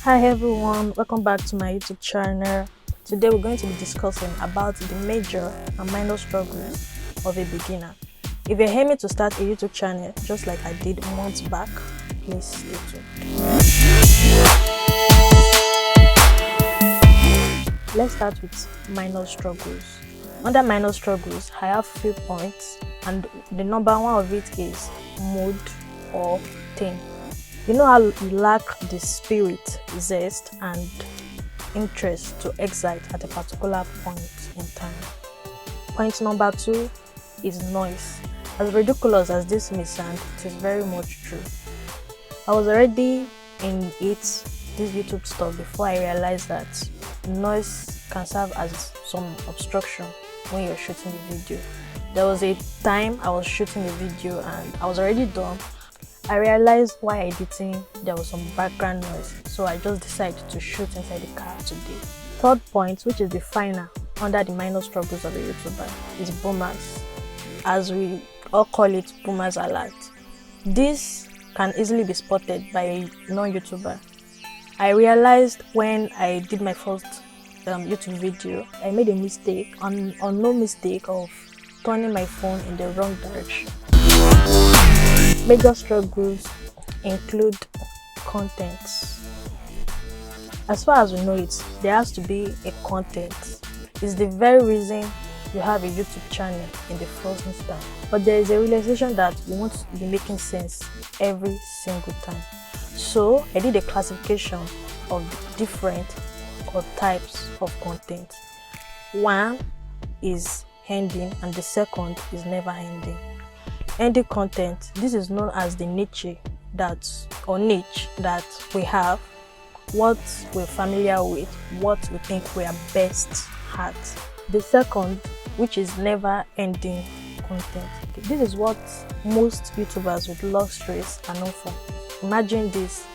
Hi everyone, welcome back to my YouTube channel. Today we're going to be discussing about the major and minor struggles of a beginner. If you're aiming to start a YouTube channel just like I did months back, please stay tuned. Let's start with minor struggles. Under minor struggles, I have few points, and the number one of it is mood or theme. You know how you lack the spirit, zest, and interest to excite at a particular point in time. Point number two is noise. As ridiculous as this may sound, it is very much true. I was already in this YouTube stuff before I realized that noise can serve as some obstruction when you're shooting a video. There was a time I was shooting a video and I was already done. I realized while editing there was some background noise, so I just decided to shoot inside the car today. Third point, which is the final under the minor struggles of a YouTuber, is boomers. As we all call it, boomers alert. This can easily be spotted by a non-YouTuber. I realized when I did my first YouTube video, I made a mistake, no mistake of turning my phone in the wrong direction. Major struggles include content. As far as we know it, there has to be a content. It's the very reason you have a YouTube channel in the first instance. But there is a realization that you won't be making sense every single time. So I did a classification of the different types of content. One is ending and the second is never ending. Ending content, this is known as the niche that we have, what we're familiar with, what we think we are best at. The second, which is never ending content. This is what most YouTubers with luxuries are known for. Imagine this,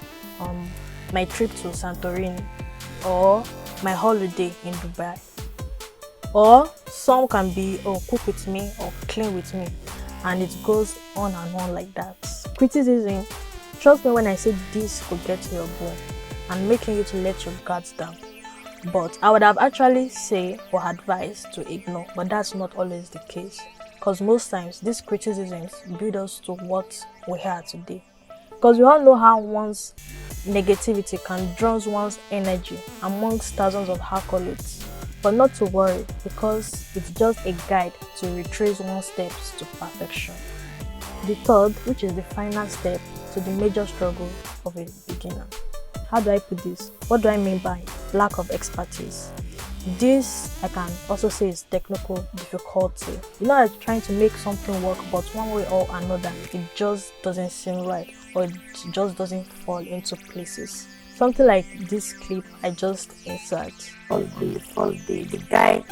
my trip to Santorini, or my holiday in Dubai, or some can be cook with me or clean with me, and it goes on and on like that. Criticism, trust me when I say this could get to your bone and making you to let your guards down. But I would have actually say or advise to ignore, but that's not always the case, because most times these criticisms build us to what we are today. Because we all know how one's negativity can drain one's energy amongst thousands of accolades. But not to worry, because it's just a guide to retrace one's steps to perfection. The third, which is the final step to the major struggle of a beginner. How do I put this? What do I mean by lack of expertise? This I can also say is technical difficulty. You know, like trying to make something work, but one way or another, it just doesn't seem right, or it just doesn't fall into places. Something like this clip I just insert. The guy.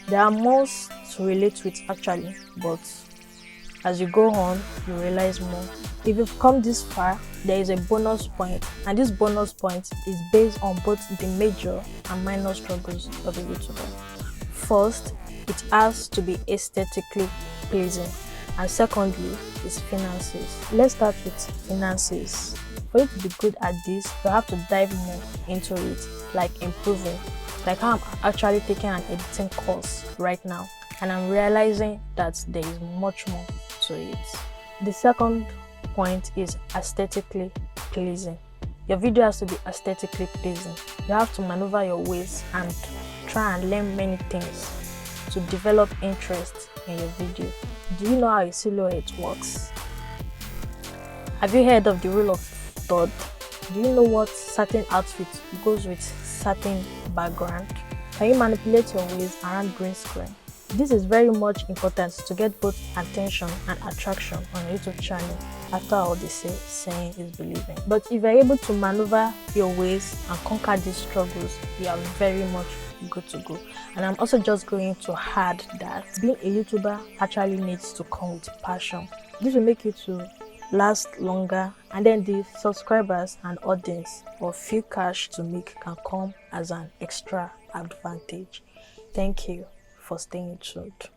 There are more to relate with actually, but as you go on, you realize more. If you've come this far, there is a bonus point, and this bonus point is based on both the major and minor struggles of a YouTuber. First, it has to be aesthetically pleasing, and secondly is finances. Let's start with finances. For you to be good at this, you have to dive more into it, like improving. Like how I'm actually taking an editing course right now, and I'm realizing that there is much more to it. The second point is aesthetically pleasing. Your video has to be aesthetically pleasing. You have to maneuver your ways and try and learn many things to develop interest in your video. Do you know how a silhouette works? Have you heard of the rule of third? Do you know what certain outfit goes with certain background? Can you manipulate your ways around green screen? This is very much important to get both attention and attraction on a YouTube channel. After all, they say seeing is believing. But if you're able to maneuver your ways and conquer these struggles, you are very much good to go. And I'm also just going to add that being a YouTuber actually needs to come with passion. This will make you to last longer, and then the subscribers and audience or few cash to make can come as an extra advantage. Thank you for staying tuned.